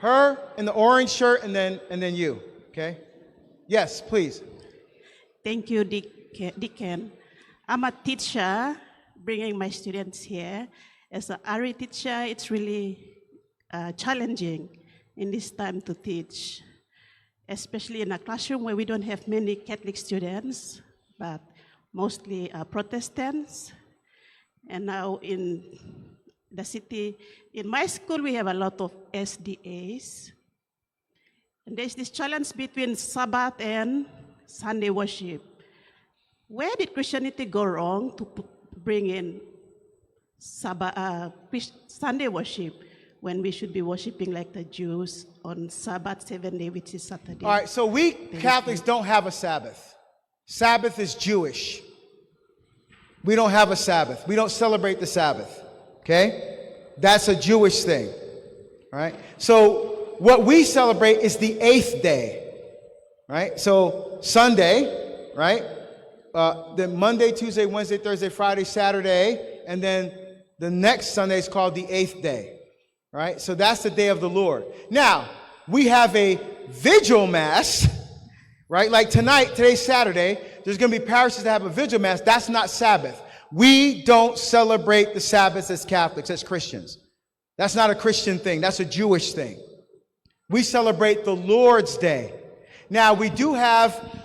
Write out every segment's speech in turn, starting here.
Her in the orange shirt, and then you. Okay? Yes, please. Thank you, Deacon. I'm a teacher, bringing my students here. As an RE teacher, it's really challenging in this time to teach, especially in a classroom where we don't have many Catholic students, but mostly Protestants. And now in the city, in my school, we have a lot of SDAs. And there's this challenge between Sabbath and Sunday worship. Where did Christianity go wrong to bring in Sabbath, Sunday worship when we should be worshiping like the Jews on Sabbath 7 day, which is Saturday? All right, so we Catholics don't have a Sabbath. Sabbath is Jewish. We don't have a Sabbath. We don't celebrate the Sabbath. Okay? That's a Jewish thing. All right? So what we celebrate is the 8th day. Right? So Sunday, right? Then Monday, Tuesday, Wednesday, Thursday, Friday, Saturday, and then the next Sunday is called the 8th day. Right? So that's the day of the Lord. Now, we have a vigil mass, right? Like today's Saturday, there's going to be parishes that have a vigil mass. That's not Sabbath. We don't celebrate the Sabbath as Catholics, as Christians. That's not a Christian thing. That's a Jewish thing. We celebrate the Lord's Day. Now, we do have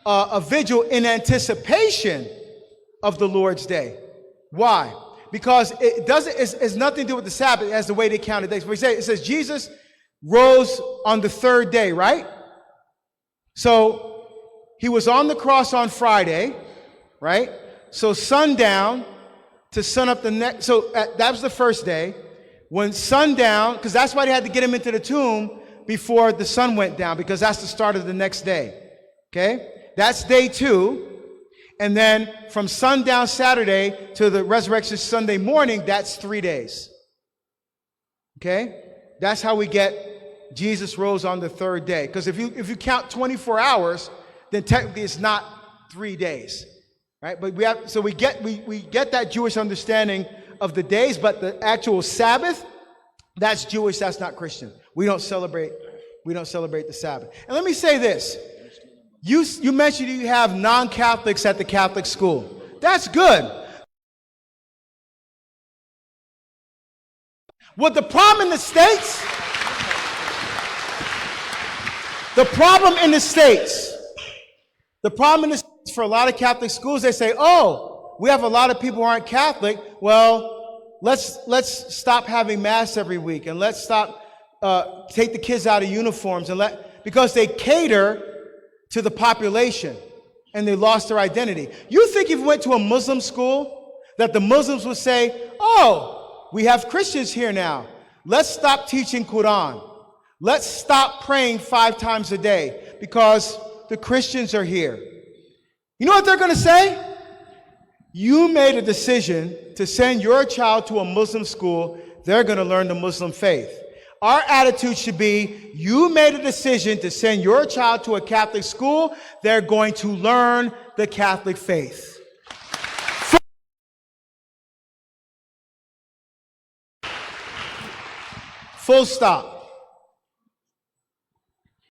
a vigil in anticipation of the Lord's Day. Why? Because it's nothing to do with the Sabbath as the way they counted days. It says Jesus rose on the 3rd day, right? So he was on the cross on Friday, right? So sundown to sun up the next, so that was the first day. When sundown, because that's why they had to get him into the tomb before the sun went down, because that's the start of the next day. Okay? That's day 2. And then from sundown Saturday to the resurrection Sunday morning, that's 3 days. Okay? That's how we get Jesus rose on the 3rd day. Because if you count 24 hours, then technically it's not 3 days. Right? But we get that Jewish understanding of the days, but the actual Sabbath, that's Jewish, that's not Christian. We don't celebrate the Sabbath. And let me say this. You mentioned you have non-Catholics at the Catholic school. That's good. What the problem in the States, for a lot of Catholic schools, they say, oh, we have a lot of people who aren't Catholic. Well, let's stop having Mass every week, and let's stop, take the kids out of uniforms, because they cater to the population, and they lost their identity. You think if you went to a Muslim school, that the Muslims would say, oh, we have Christians here now. Let's stop teaching Quran. Let's stop praying 5 times a day because the Christians are here. You know what they're going to say? You made a decision to send your child to a Muslim school. They're going to learn the Muslim faith. Our attitude should be, you made a decision to send your child to a Catholic school. They're going to learn the Catholic faith. Full stop.